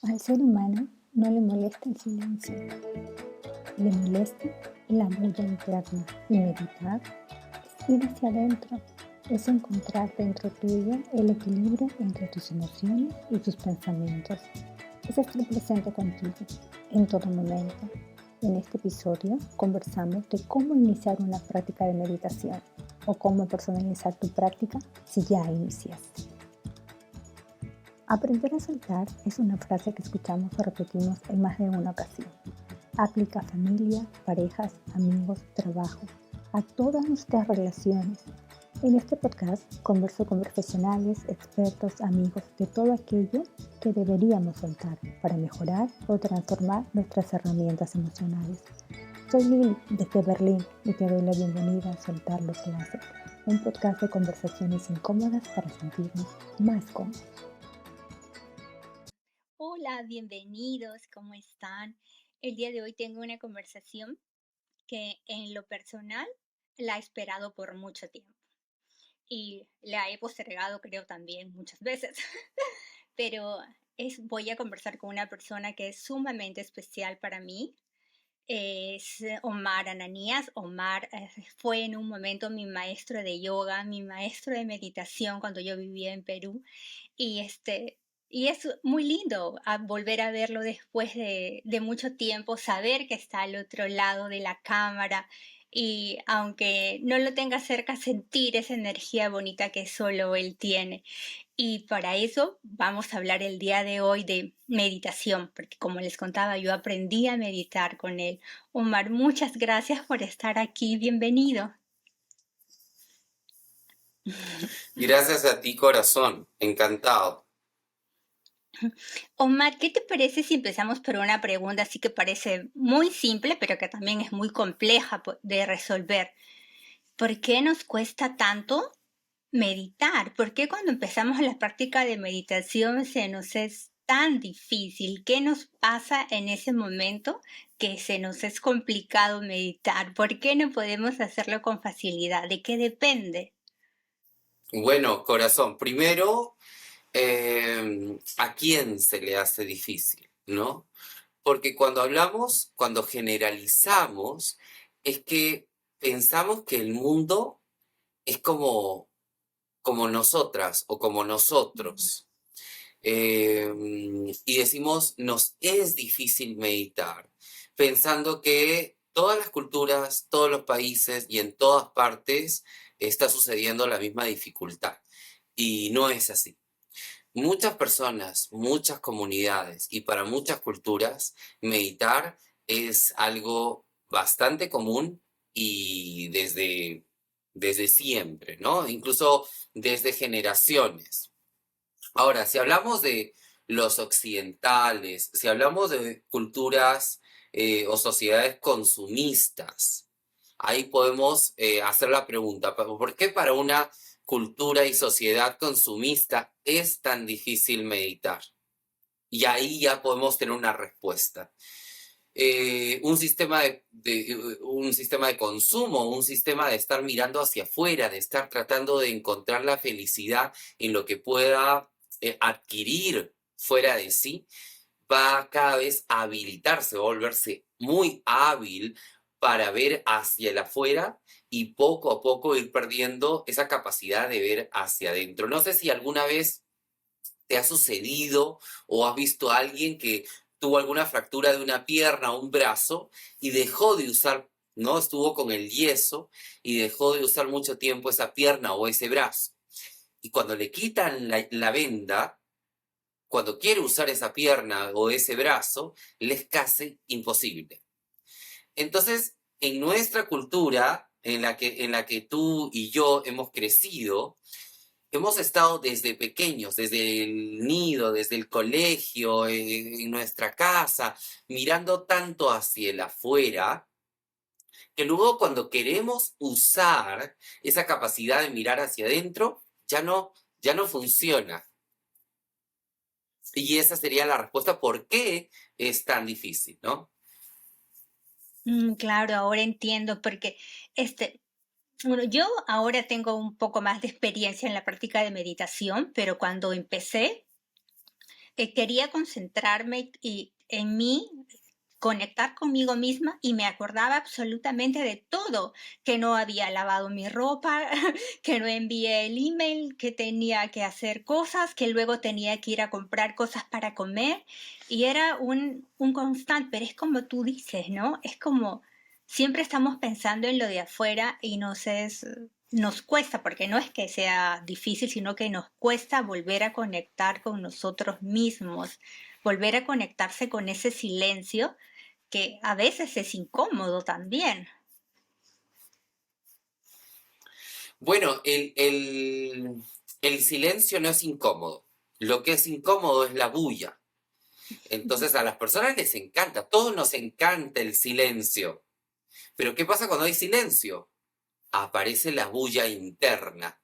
Al ser humano no le molesta el silencio, le molesta la bulla interna y meditar es ir hacia adentro, es encontrar dentro tuyo el equilibrio entre tus emociones y tus pensamientos, es estar presente contigo en todo momento. En este episodio conversamos de cómo iniciar una práctica de meditación o cómo personalizar tu práctica si ya iniciaste. Aprender a soltar es una frase que escuchamos o repetimos en más de una ocasión. Aplica a familia, parejas, amigos, trabajo, a todas nuestras relaciones. En este podcast converso con profesionales, expertos, amigos de todo aquello que deberíamos soltar para mejorar o transformar nuestras herramientas emocionales. Soy Lili desde Berlín y te doy la bienvenida a Soltar los Láser, un podcast de conversaciones incómodas para sentirnos más cómodos. Hola, bienvenidos, ¿cómo están? El día de hoy tengo una conversación que en lo personal la he esperado por mucho tiempo y la he postergado creo también muchas veces, pero voy a conversar con una persona que es sumamente especial para mí. Es Omar Ananías. Omar fue en un momento mi maestro de yoga, mi maestro de meditación cuando yo vivía en Perú. Y, y es muy lindo volver a verlo después de mucho tiempo, saber que está al otro lado de la cámara y aunque no lo tenga cerca, sentir esa energía bonita que solo él tiene. Y para eso vamos a hablar el día de hoy de meditación, porque como les contaba, yo aprendí a meditar con él. Omar, muchas gracias por estar aquí. Bienvenido. Gracias a ti, corazón. Encantado. Omar, ¿qué te parece si empezamos por una pregunta así que parece muy simple, pero que también es muy compleja de resolver? ¿Por qué nos cuesta tanto meditar? ¿Por qué cuando empezamos la práctica de meditación se nos es tan difícil? ¿Qué nos pasa en ese momento que se nos es complicado meditar? ¿Por qué no podemos hacerlo con facilidad? ¿De qué depende? Bueno, corazón, primero, ¿a quién se le hace difícil, no? Porque cuando hablamos, cuando generalizamos, es que pensamos que el mundo es como nosotras o como nosotros. Y decimos, nos es difícil meditar, pensando que todas las culturas, todos los países y en todas partes está sucediendo la misma dificultad. Y no es así. Muchas personas, muchas comunidades y para muchas culturas, meditar es algo bastante común y desde siempre, ¿no? Incluso desde generaciones. Ahora, si hablamos de los occidentales, si hablamos de culturas o sociedades consumistas, ahí podemos hacer la pregunta, ¿por qué para una cultura y sociedad consumista es tan difícil meditar? Y ahí ya podemos tener una respuesta. Un sistema de consumo, un sistema de estar mirando hacia afuera, de estar tratando de encontrar la felicidad en lo que pueda adquirir fuera de sí, va cada vez a habilitarse, va a volverse muy hábil para ver hacia el afuera y poco a poco ir perdiendo esa capacidad de ver hacia adentro. No sé si alguna vez te ha sucedido o has visto a alguien que tuvo alguna fractura de una pierna o un brazo y dejó de usar, ¿no? Estuvo con el yeso y dejó de usar mucho tiempo esa pierna o ese brazo. Y cuando le quitan la venda, cuando quiere usar esa pierna o ese brazo, le es casi imposible. Entonces, en nuestra cultura, en la que tú y yo hemos crecido, hemos estado desde pequeños, desde el nido, desde el colegio, en nuestra casa, mirando tanto hacia el afuera, que luego cuando queremos usar esa capacidad de mirar hacia adentro, ya no funciona. Y esa sería la respuesta por qué es tan difícil, ¿no? Claro, ahora entiendo, porque este, bueno, yo ahora tengo un poco más de experiencia en la práctica de meditación, pero cuando empecé quería concentrarme en mí, conectar conmigo misma y me acordaba absolutamente de todo, que no había lavado mi ropa, que no envié el email, que tenía que hacer cosas, que luego tenía que ir a comprar cosas para comer y era un constante, pero es como tú dices, ¿no? Es como siempre estamos pensando en lo de afuera y nos cuesta, porque no es que sea difícil, sino que nos cuesta volver a conectar con nosotros mismos, volver a conectarse con ese silencio que a veces es incómodo también. Bueno, el silencio no es incómodo. Lo que es incómodo es la bulla. Entonces a las personas les encanta, a todos nos encanta el silencio. Pero ¿qué pasa cuando hay silencio? Aparece la bulla interna.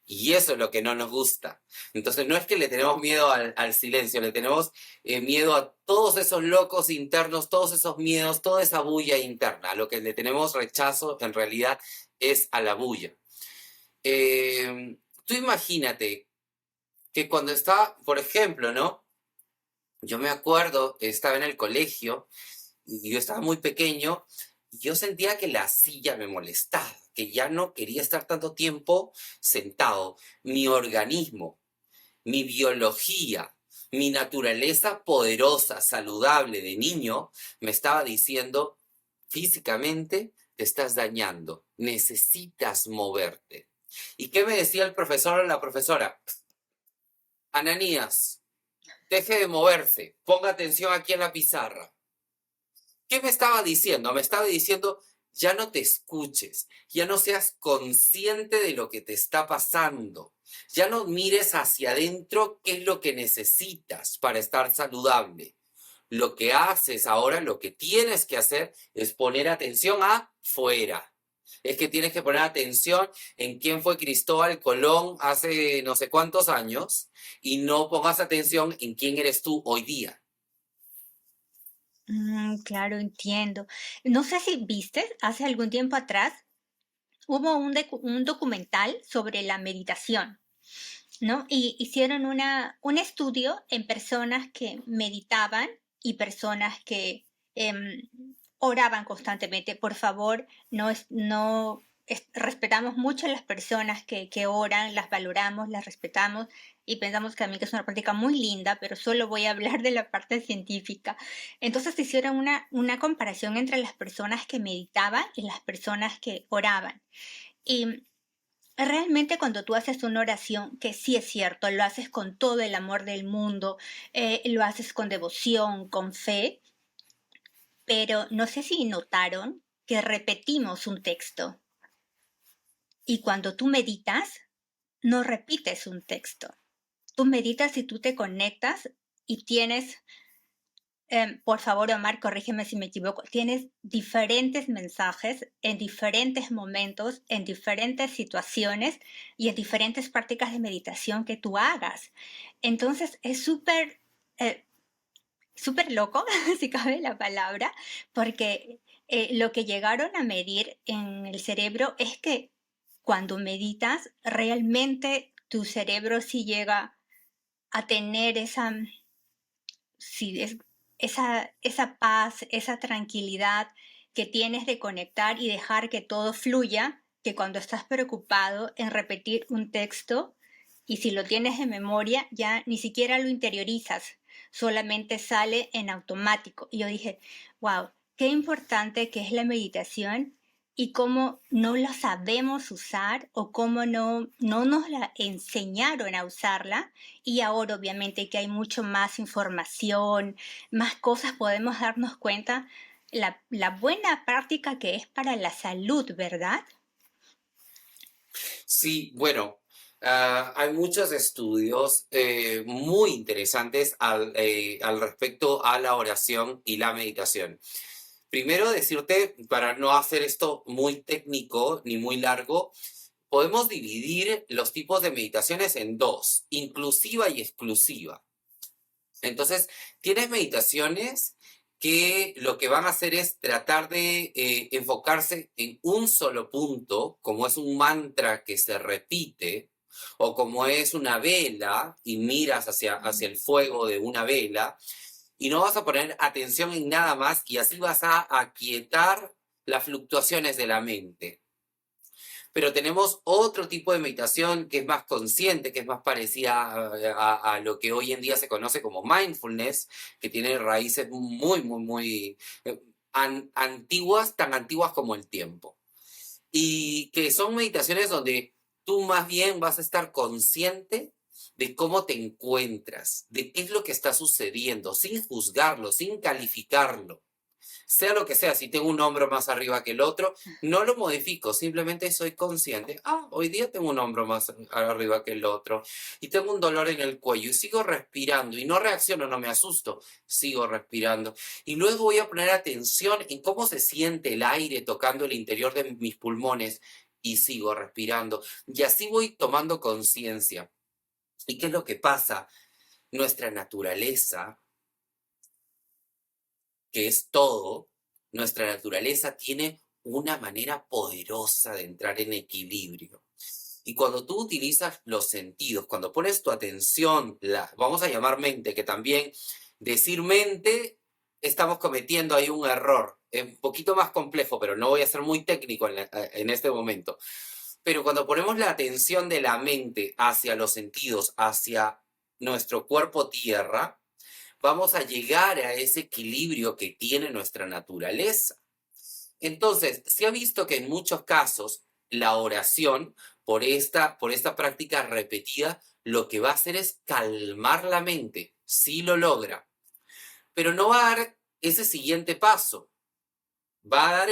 Y eso es lo que no nos gusta. Entonces no es que le tenemos miedo al silencio, le tenemos miedo a todos esos locos internos, todos esos miedos, toda esa bulla interna. A lo que le tenemos rechazo en realidad es a la bulla. Tú imagínate que cuando estaba, por ejemplo, ¿no? Yo me acuerdo, estaba en el colegio, y yo estaba muy pequeño, y yo sentía que la silla me molestaba, que ya no quería estar tanto tiempo sentado. Mi organismo, mi biología, mi naturaleza poderosa, saludable de niño, me estaba diciendo, físicamente te estás dañando, necesitas moverte. ¿Y qué me decía el profesor o la profesora? Ananías, deje de moverse, ponga atención aquí en la pizarra. ¿Qué me estaba diciendo? Me estaba diciendo, ya no te escuches, ya no seas consciente de lo que te está pasando, ya no mires hacia adentro qué es lo que necesitas para estar saludable. Lo que haces ahora, lo que tienes que hacer es poner atención afuera. Es que tienes que poner atención en quién fue Cristóbal Colón hace no sé cuántos años y no pongas atención en quién eres tú hoy día. Claro, entiendo. No sé si viste, hace algún tiempo atrás hubo un documental sobre la meditación, ¿no? Y hicieron un estudio en personas que meditaban y personas que em, oraban constantemente. Por favor, respetamos mucho a las personas que oran, las valoramos, las respetamos y pensamos que a mí que es una práctica muy linda, pero solo voy a hablar de la parte científica. Entonces hicieron una comparación entre las personas que meditaban y las personas que oraban. Y realmente cuando tú haces una oración, que sí es cierto, lo haces con todo el amor del mundo, lo haces con devoción, con fe, pero no sé si notaron que repetimos un texto y cuando tú meditas, no repites un texto. Tú meditas y tú te conectas y tienes, por favor, Omar, corrígeme si me equivoco, tienes diferentes mensajes en diferentes momentos, en diferentes situaciones y en diferentes prácticas de meditación que tú hagas. Entonces es eh, súper loco, si cabe la palabra, porque lo que llegaron a medir en el cerebro es que cuando meditas, realmente tu cerebro sí llega a tener sí, esa paz, esa tranquilidad que tienes de conectar y dejar que todo fluya, que cuando estás preocupado en repetir un texto y si lo tienes en memoria ya ni siquiera lo interiorizas, solamente sale en automático. Y yo dije, wow, qué importante que es la meditación y cómo no la sabemos usar o cómo no nos la enseñaron a usarla y ahora obviamente que hay mucho más información, más cosas, podemos darnos cuenta la buena práctica que es para la salud, ¿verdad? Sí, bueno, hay muchos estudios muy interesantes al respecto a la oración y la meditación. Primero decirte, para no hacer esto muy técnico ni muy largo, podemos dividir los tipos de meditaciones en dos, inclusiva y exclusiva. Entonces, tienes meditaciones que lo que van a hacer es tratar de enfocarse en un solo punto, como es un mantra que se repite, o como es una vela y miras hacia el fuego de una vela y no vas a poner atención en nada más y así vas a aquietar las fluctuaciones de la mente. Pero tenemos otro tipo de meditación que es más consciente, que es más parecida a lo que hoy en día se conoce como mindfulness, que tiene raíces muy antiguas, tan antiguas como el tiempo. Y que son meditaciones donde tú más bien vas a estar consciente de cómo te encuentras, de qué es lo que está sucediendo, sin juzgarlo, sin calificarlo. Sea lo que sea, si tengo un hombro más arriba que el otro, no lo modifico, simplemente soy consciente. Hoy día tengo un hombro más arriba que el otro y tengo un dolor en el cuello y sigo respirando y no reacciono, no me asusto, sigo respirando. Y luego voy a poner atención en cómo se siente el aire tocando el interior de mis pulmones y sigo respirando. Y así voy tomando conciencia. ¿Y qué es lo que pasa? Nuestra naturaleza, que es todo, nuestra naturaleza tiene una manera poderosa de entrar en equilibrio. Y cuando tú utilizas los sentidos, cuando pones tu atención, vamos a llamar mente, que también decir mente, estamos cometiendo ahí un error. Es un poquito más complejo, pero no voy a ser muy técnico en este momento. Pero cuando ponemos la atención de la mente hacia los sentidos, hacia nuestro cuerpo tierra, vamos a llegar a ese equilibrio que tiene nuestra naturaleza. Entonces, se ha visto que en muchos casos la oración, por esta práctica repetida, lo que va a hacer es calmar la mente, sí lo logra, pero no va a dar ese siguiente paso. Va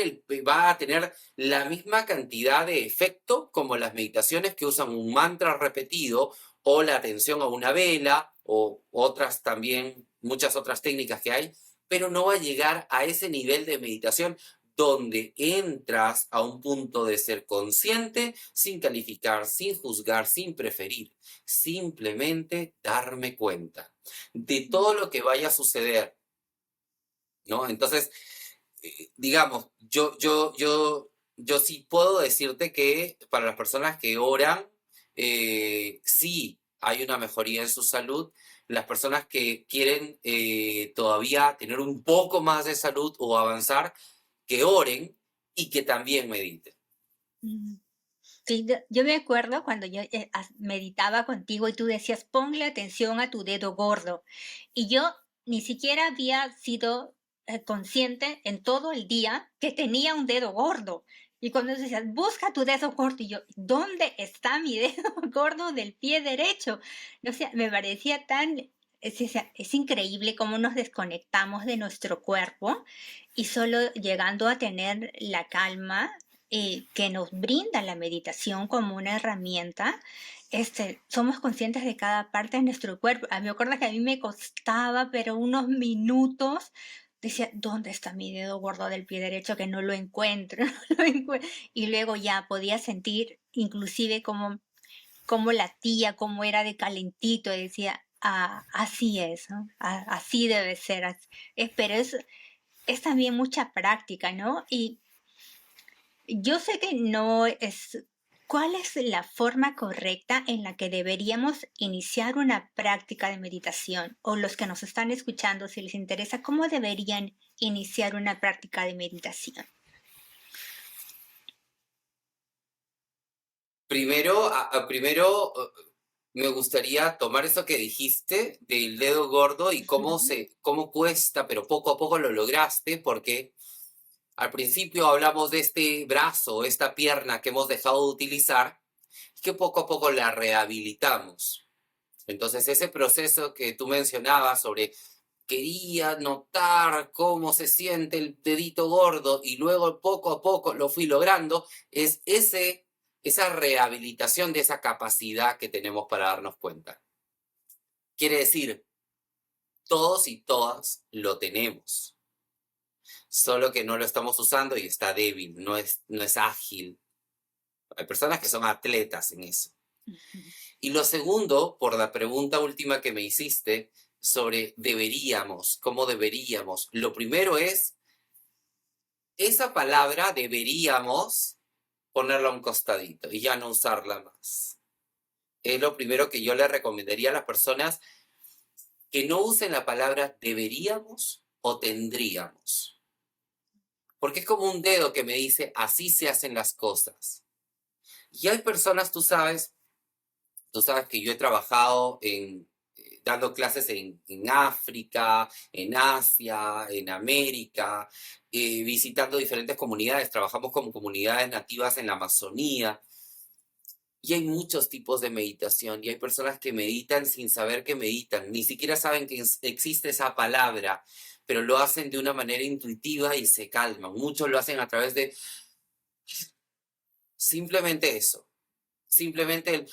a tener la misma cantidad de efecto como las meditaciones que usan un mantra repetido o la atención a una vela o otras también, muchas otras técnicas que hay, pero no va a llegar a ese nivel de meditación donde entras a un punto de ser consciente sin calificar, sin juzgar, sin preferir, simplemente darme cuenta de todo lo que vaya a suceder, ¿no? Entonces, digamos, yo sí puedo decirte que para las personas que oran, sí hay una mejoría en su salud. Las personas que quieren todavía tener un poco más de salud o avanzar, que oren y que también mediten. Mm. Sí, yo me acuerdo cuando yo meditaba contigo y tú decías, ponle atención a tu dedo gordo. Y yo ni siquiera había sido consciente en todo el día que tenía un dedo gordo. Y cuando decías, busca tu dedo gordo, y yo, ¿dónde está mi dedo gordo del pie derecho? O sea, me parecía tan... Es increíble cómo nos desconectamos de nuestro cuerpo y solo llegando a tener la calma que nos brinda la meditación como una herramienta, somos conscientes de cada parte de nuestro cuerpo. Me acuerdo que a mí me costaba, pero unos minutos, decía, ¿dónde está mi dedo gordo del pie derecho? Que no lo encuentro. Y luego ya podía sentir inclusive como latía, como era de calentito, y decía, así es, ¿no? Así debe ser. Pero es también mucha práctica, ¿no? Y yo sé que no es... ¿Cuál es la forma correcta en la que deberíamos iniciar una práctica de meditación? O los que nos están escuchando, si les interesa, ¿cómo deberían iniciar una práctica de meditación? Primero, me gustaría tomar eso que dijiste del dedo gordo y cómo cuesta, pero poco a poco lo lograste, porque al principio hablamos de este brazo, esta pierna que hemos dejado de utilizar, y que poco a poco la rehabilitamos. Entonces, ese proceso que tú mencionabas sobre quería notar cómo se siente el dedito gordo y luego poco a poco lo fui logrando, es esa rehabilitación de esa capacidad que tenemos para darnos cuenta. Quiere decir, todos y todas lo tenemos, solo que no lo estamos usando y está débil, no es ágil. Hay personas que son atletas en eso. Y lo segundo, por la pregunta última que me hiciste sobre deberíamos, cómo deberíamos, lo primero es esa palabra deberíamos ponerla a un costadito y ya no usarla más. es lo primero que yo le recomendaría a las personas, que no usen la palabra deberíamos o tendríamos. Porque es como un dedo que me dice, así se hacen las cosas. Y hay personas, tú sabes que yo he trabajado dando clases en África, en Asia, en América, visitando diferentes comunidades. Trabajamos con comunidades nativas en la Amazonía. Y hay muchos tipos de meditación y hay personas que meditan sin saber que meditan, ni siquiera saben que existe esa palabra, pero lo hacen de una manera intuitiva y se calman. Muchos lo hacen a través de simplemente eso, simplemente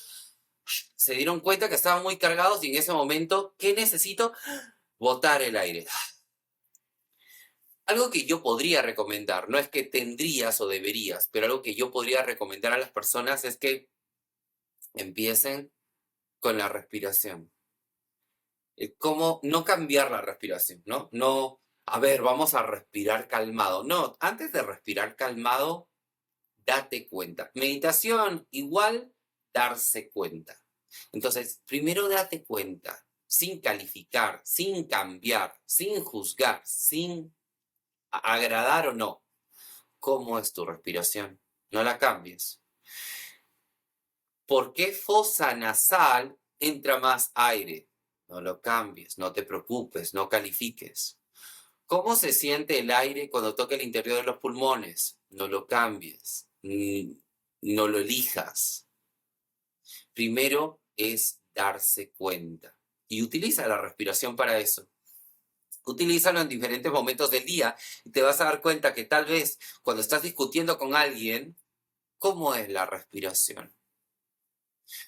se dieron cuenta que estaban muy cargados y en ese momento, ¿qué necesito? Botar el aire. Algo que yo podría recomendar, no es que tendrías o deberías, pero algo que yo podría recomendar a las personas es que empiecen con la respiración. Cómo no cambiar la respiración, ¿no? No, a ver, vamos a respirar calmado. No, antes de respirar calmado, date cuenta. Meditación igual darse cuenta. Entonces, primero date cuenta, sin calificar, sin cambiar, sin juzgar, sin agradar o no. ¿Cómo es tu respiración? No la cambies. ¿Por qué fosa nasal entra más aire? No lo cambies, no te preocupes, no califiques. ¿Cómo se siente el aire cuando toca el interior de los pulmones? No lo cambies, no lo elijas. Primero es darse cuenta. Y utiliza la respiración para eso. Utilízalo en diferentes momentos del día y te vas a dar cuenta que tal vez cuando estás discutiendo con alguien, ¿cómo es la respiración?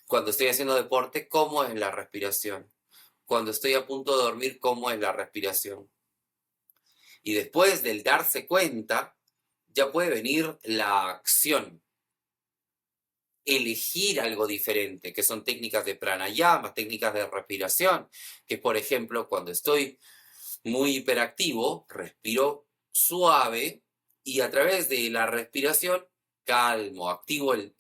Cuando estoy haciendo deporte, ¿cómo es la respiración? Cuando estoy a punto de dormir, ¿cómo es la respiración? Y después del darse cuenta, ya puede venir la acción. Elegir algo diferente, que son técnicas de pranayama, técnicas de respiración, que por ejemplo, cuando estoy muy hiperactivo, respiro suave y a través de la respiración calmo, activo el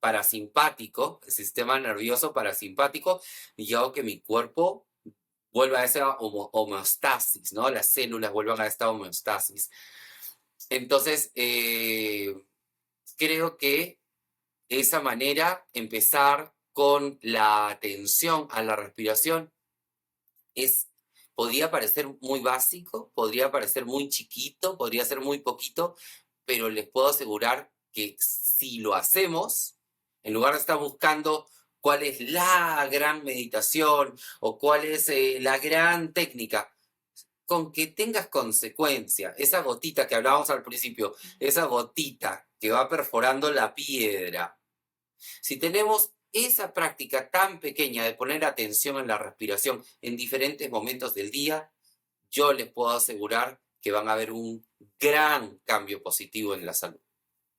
parasimpático, el sistema nervioso parasimpático, y hago que mi cuerpo vuelva a esa homeostasis, ¿no? Las células vuelvan a esta homeostasis. Entonces, creo que de esa manera, empezar con la atención a la respiración podría parecer muy básico, podría parecer muy chiquito, podría ser muy poquito, pero les puedo asegurar que si lo hacemos, en lugar de estar buscando cuál es la gran meditación o cuál es la gran técnica, con que tengas consecuencia, esa gotita que hablábamos al principio, esa gotita que va perforando la piedra. Si tenemos esa práctica tan pequeña de poner atención en la respiración en diferentes momentos del día, yo les puedo asegurar que van a ver un gran cambio positivo en la salud.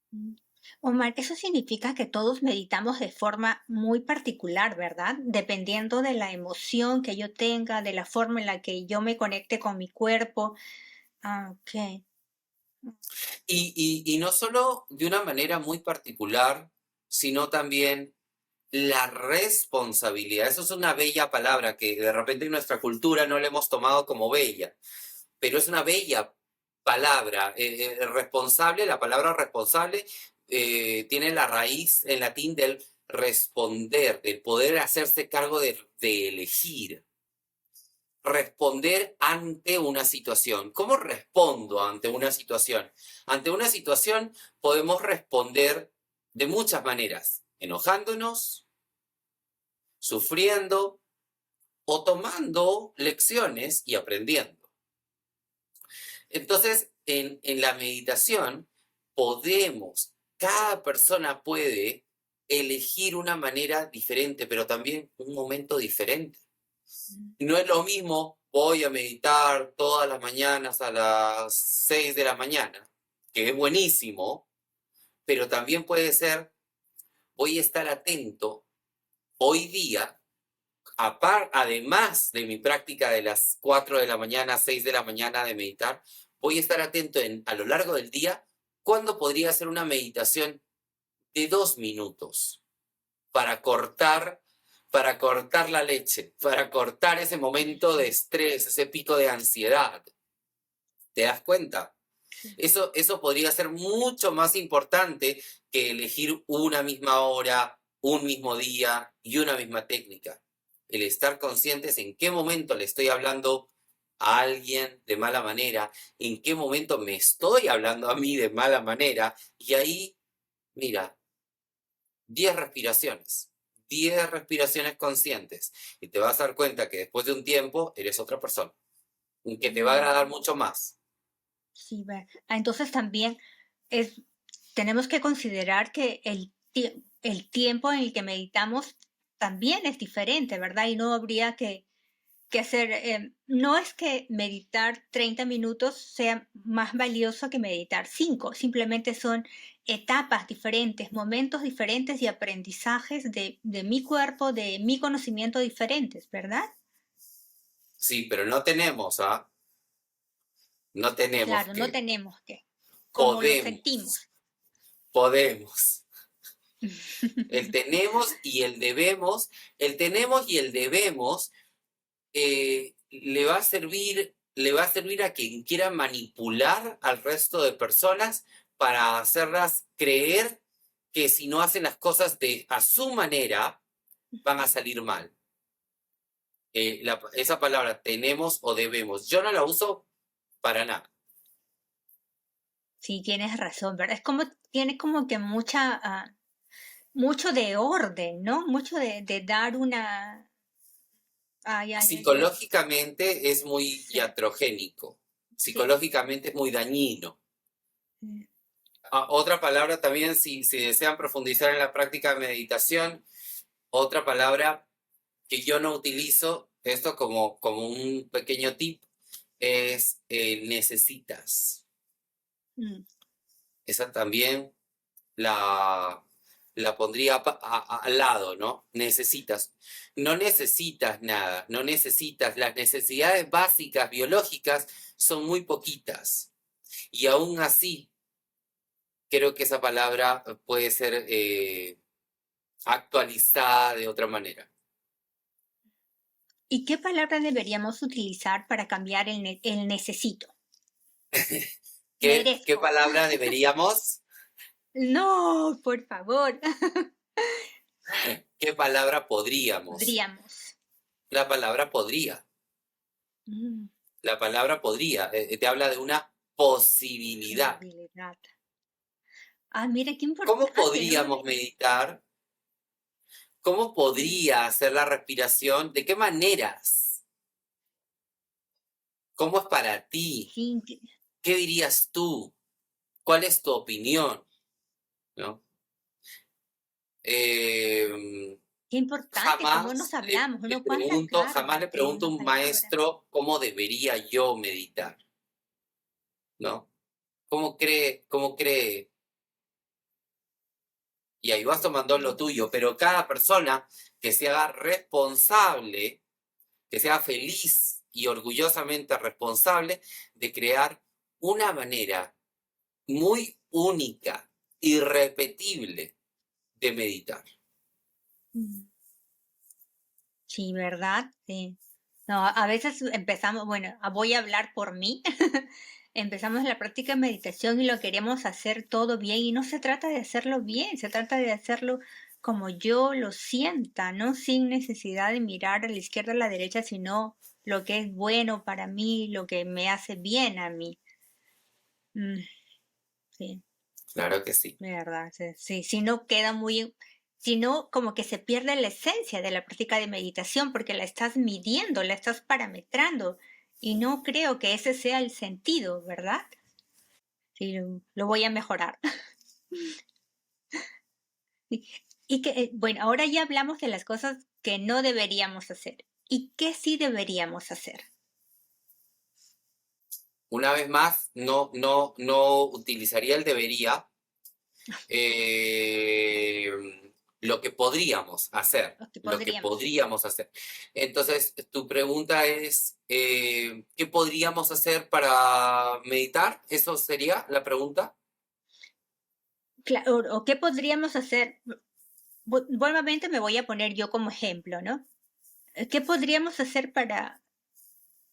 Mm. Omar, eso significa que todos meditamos de forma muy particular, ¿verdad? Dependiendo de la emoción que yo tenga, de la forma en la que yo me conecte con mi cuerpo. Ah, ok. Y no solo de una manera muy particular, sino también la responsabilidad. Eso es una bella palabra que de repente en nuestra cultura no la hemos tomado como bella, pero es una bella palabra. Responsable, la palabra responsable tiene la raíz en latín del responder, del poder hacerse cargo de elegir. Responder ante una situación. ¿Cómo respondo ante una situación? Ante una situación podemos responder de muchas maneras, enojándonos, sufriendo o tomando lecciones y aprendiendo. Entonces, en la meditación cada persona puede elegir una manera diferente, pero también un momento diferente. No es lo mismo, voy a meditar todas las mañanas a las 6 de la mañana, que es buenísimo, pero también puede ser, voy a estar atento hoy día, además de mi práctica de las 4 de la mañana, 6 de la mañana de meditar, voy a estar atento a lo largo del día, cuándo podría hacer una meditación de 2 minutos para cortar para cortar la leche, para cortar ese momento de estrés, ese pico de ansiedad. ¿Te das cuenta? Sí. Eso podría ser mucho más importante que elegir una misma hora, un mismo día y una misma técnica. El estar conscientes en qué momento le estoy hablando a alguien de mala manera, en qué momento me estoy hablando a mí de mala manera, y ahí, mira, 10 respiraciones. 10 respiraciones conscientes. Y te vas a dar cuenta que después de un tiempo eres otra persona, que te va a Mm, agradar mucho más. sí, entonces también es, tenemos que considerar que el tiempo en el que meditamos también es diferente, ¿verdad? Y no habría que hacer, no es que meditar 30 minutos sea más valioso que meditar 5, simplemente son etapas diferentes, momentos diferentes y aprendizajes de mi cuerpo, de mi conocimiento diferentes, ¿verdad? Sí, pero no tenemos, ¿ah? No tenemos Claro, no que. tenemos que, como lo Podemos, sentimos. podemos. El tenemos y el tenemos y el debemos le va a servir a quien quiera manipular al resto de personas para hacerlas creer que si no hacen las cosas a su manera, van a salir mal. Esa palabra tenemos o debemos, yo no la uso para nada. Sí, tienes razón, ¿verdad? Es como, tiene como que mucho de orden, ¿no? Mucho de dar una... Ay, ay, ay, ay. Psicológicamente es muy Sí, iatrogénico, sí. psicológicamente es muy dañino. Mm, Otra palabra también, si desean profundizar en la práctica de meditación, otra palabra que yo no utilizo, esto como un pequeño tip, es necesitas. mm. Esa también la, la pondría al lado, ¿no? Necesitas. No necesitas nada, no necesitas. Las necesidades básicas biológicas son muy poquitas. Y aún así, creo que esa palabra puede ser actualizada de otra manera. ¿Y qué palabra deberíamos utilizar para cambiar el necesito? ¿Qué Merezco. palabra deberíamos? No, por favor. ¿Qué palabra podríamos? Podríamos. La palabra podría. Mm, La palabra podría. Te habla de una posibilidad. posibilidad. Ah, mira qué ¿Cómo importante, ¿no? podríamos meditar? ¿Cómo podría hacer la respiración? ¿De qué maneras? ¿Cómo es para ti? Sí, ¿Qué dirías tú? ¿Cuál es tu opinión? ¿No? Eh, qué importante cómo nos jamás hablamos, ¿no? Cuánta jamás carga le tienen pregunto a las un palabras. maestro cómo debería yo meditar, ¿no? ¿Cómo cree? Y ahí vas tomando lo tuyo, pero cada persona que se haga responsable, que sea feliz y orgullosamente responsable de crear una manera muy única, irrepetible de meditar. Mm, sí, ¿verdad? Sí. No, a veces empezamos, bueno, voy a hablar por mí. Empezamos la práctica de meditación y lo queremos hacer todo bien y no se trata de hacerlo bien, se trata de hacerlo como yo lo sienta, ¿no? Sin necesidad de mirar a la izquierda o a la derecha, sino lo que es bueno para mí, lo que me hace bien a mí. Mm, sí. Claro que sí. De verdad, sí, sí, si no queda muy, si no, como que se pierde la esencia de la práctica de meditación porque la estás midiendo, la estás parametrando y no creo que ese sea el sentido, ¿verdad? Sí, lo voy a mejorar. Sí. Y que, bueno, ahora ya hablamos de las cosas que no deberíamos hacer. ¿Y qué sí deberíamos hacer? Una vez más, no utilizaría el debería, eh, lo que podríamos hacer, Lo que lo que podríamos hacer. podríamos hacer. Entonces, tu pregunta es, ¿qué podríamos hacer para meditar? ¿Eso sería la pregunta? Claro, o qué podríamos hacer. nuevamente me voy a poner yo como ejemplo, ¿no? ¿Qué podríamos hacer para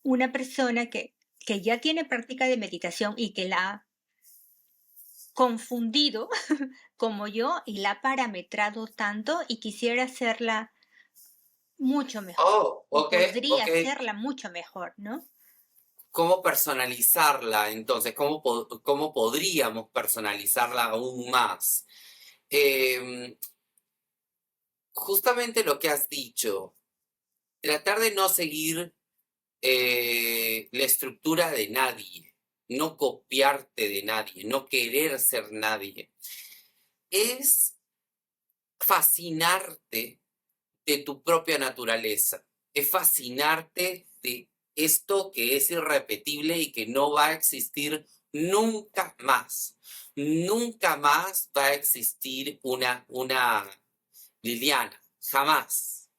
una persona que ya tiene práctica de meditación y que la ha confundido como yo y la ha parametrado tanto y quisiera hacerla mucho mejor Oh, o ok, podría ok. hacerla mucho mejor, ¿no? ¿Cómo personalizarla entonces? ¿Cómo podríamos personalizarla aún más? Em, Justamente lo que has dicho, tratar de no seguir la estructura de nadie, no copiarte de nadie, no querer ser nadie. Es fascinarte de tu propia naturaleza, es fascinarte de esto que es irrepetible y que no va a existir nunca más. Nunca más va a existir una Liliana, jamás.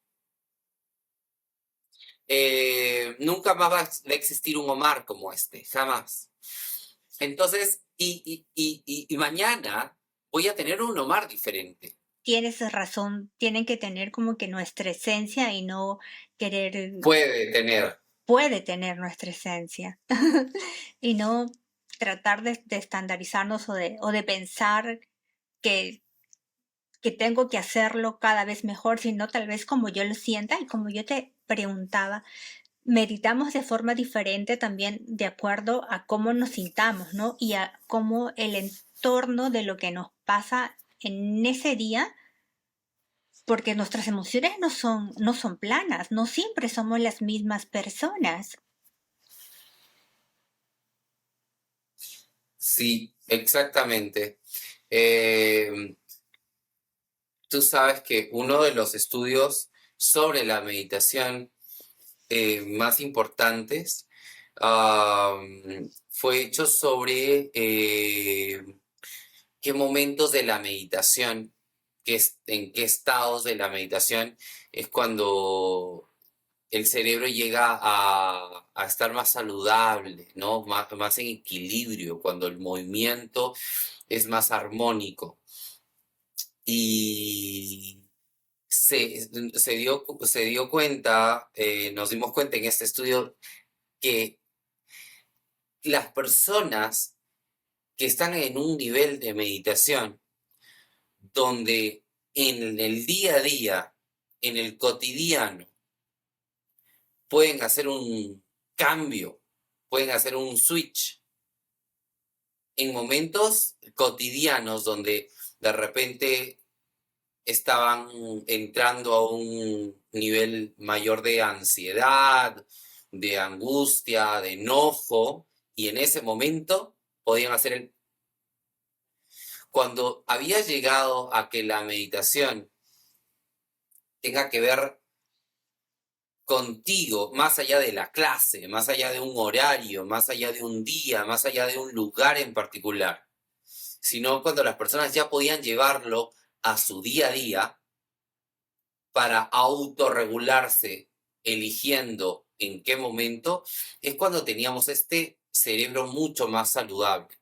Nunca más va a existir un Omar como este, jamás. Entonces, y mañana voy a tener un Omar diferente. Tienes razón, tienen que tener como que nuestra esencia y no querer, Puede tener. puede tener nuestra esencia y no tratar de estandarizarnos o de pensar que, que tengo que hacerlo cada vez mejor, sino tal vez como yo lo sienta y como yo te preguntaba, meditamos de forma diferente también de acuerdo a cómo nos sintamos, ¿no? Y a cómo el entorno de lo que nos pasa en ese día, porque nuestras emociones no son planas, no siempre somos las mismas personas. Sí, exactamente. Eh, Tú sabes que uno de los estudios sobre la meditación más importantes fue hecho sobre qué momentos de la meditación, en qué estados de la meditación es cuando el cerebro llega a estar más saludable, ¿no? Más en equilibrio, cuando el movimiento es más armónico. Y se dio cuenta, nos dimos cuenta en este estudio que las personas que están en un nivel de meditación donde en el día a día, en el cotidiano, pueden hacer un cambio, pueden hacer un switch en momentos cotidianos donde de repente estaban entrando a un nivel mayor de ansiedad, de angustia, de enojo, y en ese momento podían hacer Cuando había llegado a que la meditación tenga que ver contigo, más allá de la clase, más allá de un horario, más allá de un día, más allá de un lugar en particular, sino cuando las personas ya podían llevarlo a su día a día para autorregularse, eligiendo en qué momento, es cuando teníamos este cerebro mucho más saludable.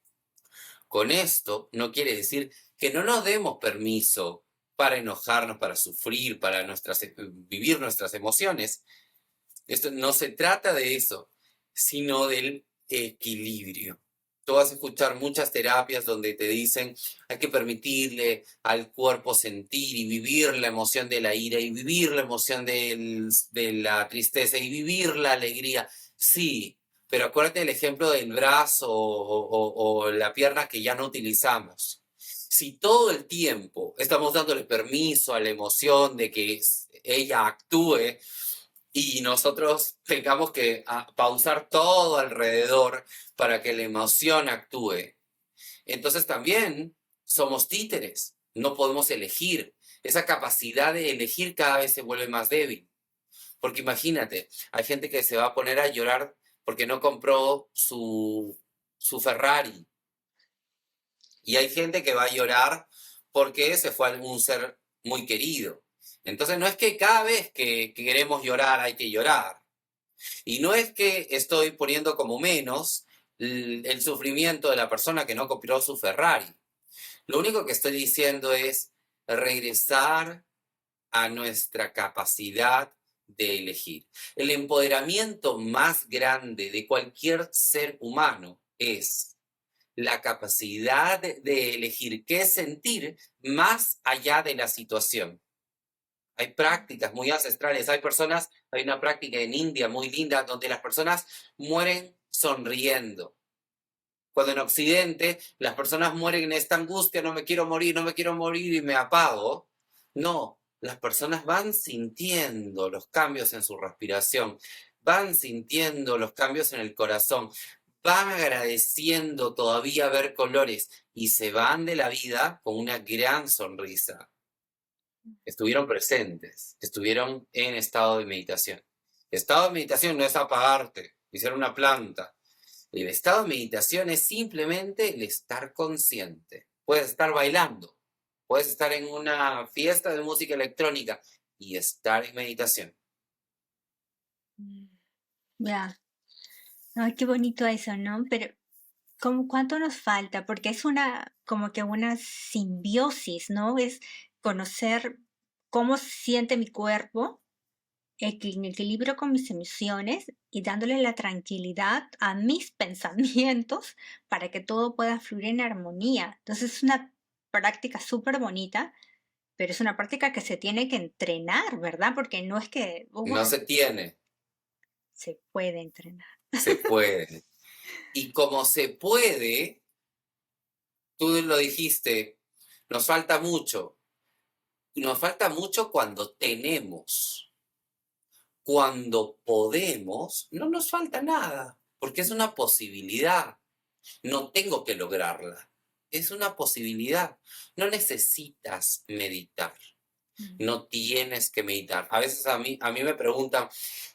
Con esto no quiere decir que no nos demos permiso para enojarnos, para sufrir, para vivir nuestras emociones. Esto no se trata de eso, sino del equilibrio. Tú vas a escuchar muchas terapias donde te dicen hay que permitirle al cuerpo sentir y vivir la emoción de la ira y vivir la emoción de la tristeza y vivir la alegría. Sí, pero acuérdate del ejemplo del brazo o la pierna que ya no utilizamos. Si todo el tiempo estamos dándole permiso a la emoción de que ella actúe, y nosotros tengamos que pausar todo alrededor para que la emoción actúe. Entonces también somos títeres, no podemos elegir. Esa capacidad de elegir cada vez se vuelve más débil. Porque imagínate, hay gente que se va a poner a llorar porque no compró su Ferrari. Y hay gente que va a llorar porque se fue algún ser muy querido. Entonces no es que cada vez que queremos llorar hay que llorar. Y no es que estoy poniendo como menos el sufrimiento de la persona que no compró su Ferrari. Lo único que estoy diciendo es, regresar a nuestra capacidad de elegir. El empoderamiento más grande de cualquier ser humano es la capacidad de elegir qué sentir más allá de la situación. Hay prácticas muy ancestrales, hay una práctica en India muy linda donde las personas mueren sonriendo. Cuando en Occidente las personas mueren en esta angustia, no me quiero morir y me apago. No, las personas van sintiendo los cambios en su respiración, van sintiendo los cambios en el corazón, van agradeciendo todavía ver colores y se van de la vida con una gran sonrisa. Estuvieron presentes, estuvieron en estado de meditación. Estado de meditación no es apagarte y ser una planta. El estado de meditación es simplemente el estar consciente. Puedes estar bailando, puedes estar en una fiesta de música electrónica y estar en meditación. Ya. Ay, qué bonito eso, ¿no? Pero ¿cuánto nos falta? Porque es como que una simbiosis, ¿no? Es conocer cómo siente mi cuerpo, en equilibrio con mis emociones y dándole la tranquilidad a mis pensamientos para que todo pueda fluir en armonía. Entonces es una práctica súper bonita, pero es una práctica que se tiene que entrenar, ¿verdad? Porque no es que No se tiene, se puede entrenar. se puede. Y como se puede, tú lo dijiste, nos falta mucho. Nos falta mucho cuando tenemos. Cuando podemos, no nos falta nada, porque es una posibilidad. No tengo que lograrla. Es una posibilidad. No necesitas meditar. No tienes que meditar. A veces a mí me preguntan,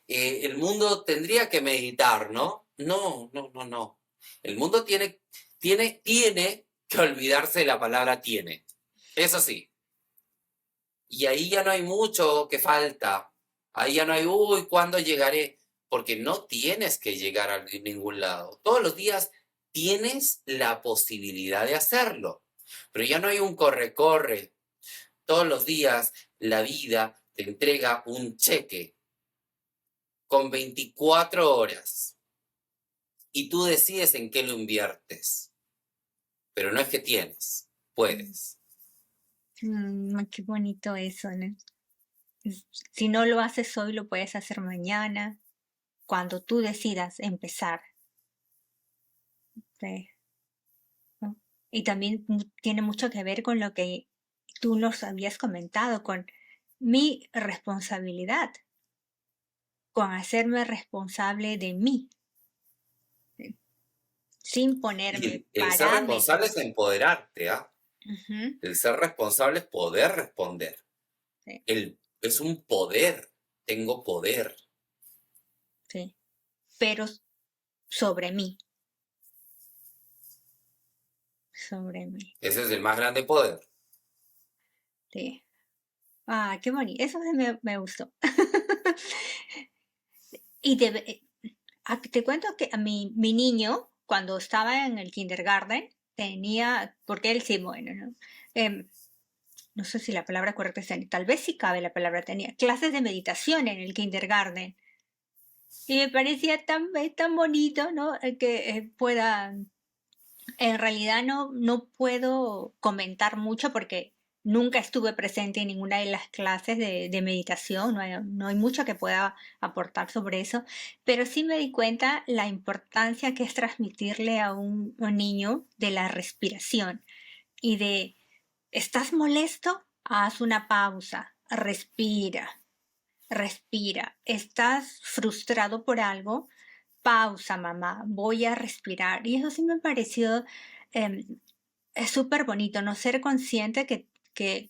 el mundo tendría que meditar, ¿no? No, no, no, no. El mundo tiene que olvidarse de la palabra tiene. Eso sí. Y ahí ya no hay mucho que falta. Ahí ya no hay, uy, ¿cuándo llegaré? Porque no tienes que llegar a ningún lado. Todos los días tienes la posibilidad de hacerlo. Pero ya no hay un corre-corre. Todos los días la vida te entrega un cheque con 24 horas y tú decides en qué lo inviertes. Pero no es que tienes, puedes. Qué bonito eso, ¿no? Si no lo haces hoy, lo puedes hacer mañana, cuando tú decidas empezar. Sí, ¿no? Y también tiene mucho que ver con lo que tú nos habías comentado, con mi responsabilidad, con hacerme responsable de mí, sin ponerme El ser responsable es parámetros. empoderarte, ¿ah? Ujú, El ser responsable es poder responder. sí, Es un poder. Tengo poder. sí. Pero sobre mí, sobre mí. Ese es el más grande poder. Sí. Ah, qué bonito. Eso me gustó. Y te cuento que a mi niño, cuando estaba en el kindergarten, tenía, porque él sí, bueno, ¿no? No sé si la palabra correcta es, tal vez sí cabe la palabra, tenía clases de meditación en el kindergarten. Y me parecía tan bonito, ¿no? Que pueda, en realidad no puedo comentar mucho porque nunca estuve presente en ninguna de las clases de meditación, no hay mucho que pueda aportar sobre eso, pero sí me di cuenta la importancia que es transmitirle a un niño de la respiración y de, ¿estás molesto? Haz una pausa, respira, respira. ¿Estás frustrado por algo? Pausa, mamá, voy a respirar. Y eso sí me pareció es súper bonito, ¿no? Ser consciente que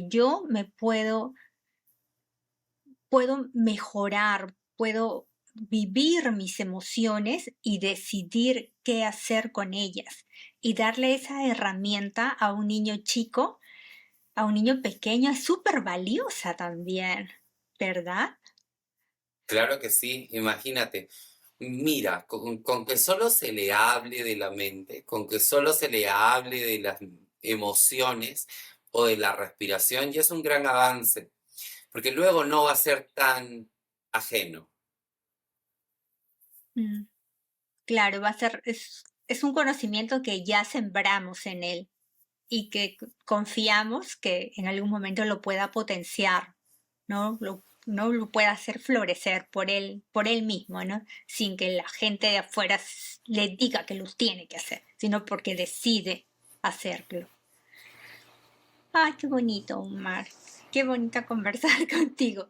yo me puedo mejorar, puedo vivir mis emociones y decidir qué hacer con ellas. Y darle esa herramienta a un niño chico, a un niño pequeño, es súper valiosa también, ¿verdad? Claro que sí, imagínate. Mira, con que solo se le hable de la mente, con que solo se le hable de las emociones, o de la respiración ya es un gran avance, porque luego no va a ser tan ajeno. Mm, Claro, es un conocimiento que ya sembramos en él y que confiamos que en algún momento lo pueda potenciar, ¿no? No lo pueda hacer florecer por él mismo, ¿no? Sin que la gente de afuera le diga que lo tiene que hacer, sino porque decide hacerlo. Ay, qué bonito, Omar. Qué bonita conversar contigo.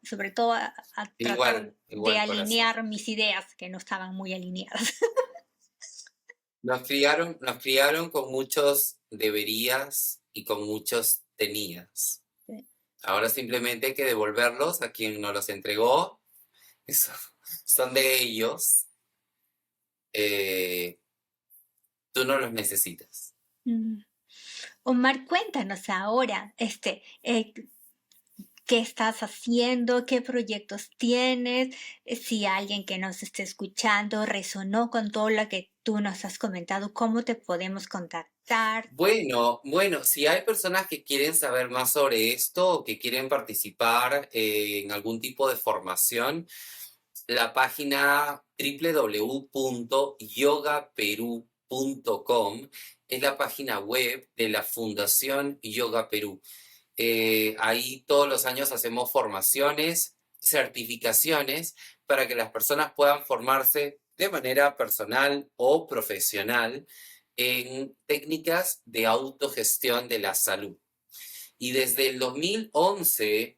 Sobre todo a tratar Igual, de igual corazón. alinear mis ideas que no estaban muy alineadas. Nos criaron con muchos deberías y con muchos tenías. Ahora simplemente hay que devolverlos a quien nos los entregó. Eso, son de ellos. eh, Tú no los necesitas. Mm. Omar, cuéntanos ahora, qué estás haciendo, qué proyectos tienes, si alguien que nos esté escuchando resonó con todo lo que tú nos has comentado, cómo te podemos contactar. Bueno, si hay personas que quieren saber más sobre esto o que quieren participar en algún tipo de formación, la página www.yogaperú.com es la página web de la Fundación Yoga Perú. Ahí todos los años hacemos formaciones, certificaciones, para que las personas puedan formarse de manera personal o profesional en técnicas de autogestión de la salud. Y desde el 2011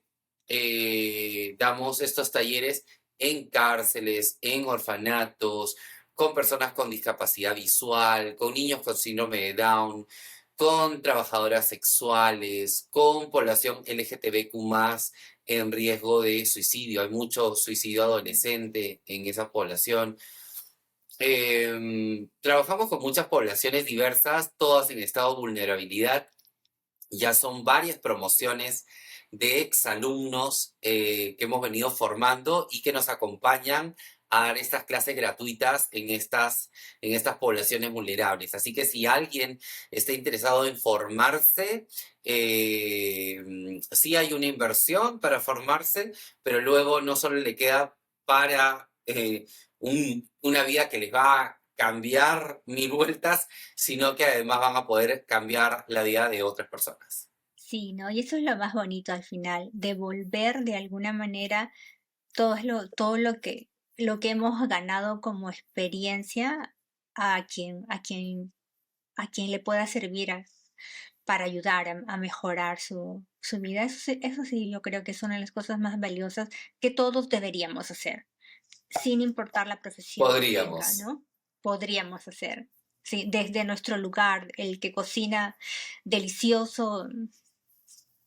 damos estos talleres en cárceles, en orfanatos, con personas con discapacidad visual, con niños con síndrome de Down, con trabajadoras sexuales, con población LGTBQ+, en riesgo de suicidio. Hay mucho suicidio adolescente en esa población. Trabajamos con muchas poblaciones diversas, todas en estado de vulnerabilidad. Ya son varias promociones de exalumnos que hemos venido formando y que nos acompañan a dar estas clases gratuitas en estas poblaciones vulnerables. Así que si alguien está interesado en formarse, sí hay una inversión para formarse, pero luego no solo le queda para una vida que les va a cambiar mil vueltas, sino que además van a poder cambiar la vida de otras personas. Sí, ¿no? Y eso es lo más bonito al final, devolver de alguna manera lo que hemos ganado como experiencia a a quien le pueda servir para ayudar a mejorar su vida. Eso sí, yo creo que es una de las cosas más valiosas que todos deberíamos hacer, sin importar la profesión que tenga, Podríamos. ¿no? Podríamos hacer. Sí, desde nuestro lugar, el que cocina delicioso,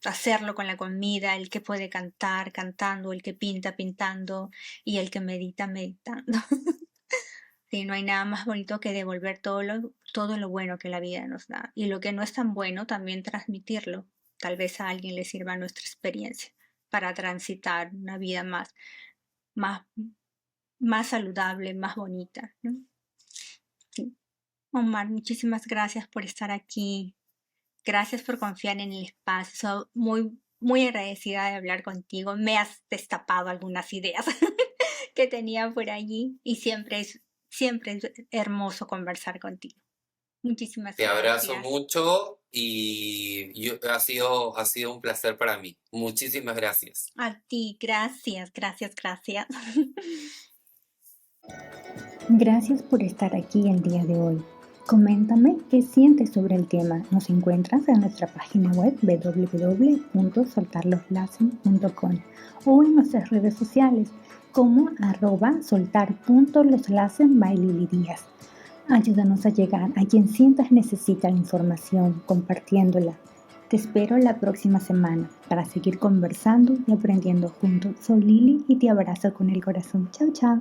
hacerlo con la comida, el que puede cantar cantando, el que pinta pintando y el que medita meditando. Sí, no hay nada más bonito que devolver todo lo bueno que la vida nos da. Y lo que no es tan bueno, también transmitirlo. Tal vez a alguien le sirva nuestra experiencia para transitar una vida más, más saludable, más bonita, ¿no? Sí. Omar, muchísimas gracias por estar aquí. Gracias por confiar en el espacio. Soy muy agradecida de hablar contigo. Me has destapado algunas ideas que tenía por allí y siempre es hermoso conversar contigo. Muchísimas Te abrazo gracias. mucho y ha sido un placer para mí. Muchísimas gracias. A ti, gracias, gracias, gracias. Gracias por estar aquí el día de hoy. Coméntame qué sientes sobre el tema. Nos encuentras en nuestra página web www.soltarloslassen.com o en nuestras redes sociales como @soltar.loslassen@lilydíaz. Ayúdanos a llegar a quien sientas necesita la información, compartiéndola. Te espero la próxima semana para seguir conversando y aprendiendo juntos. Soy Lili y te abrazo con el corazón. Chao, chao.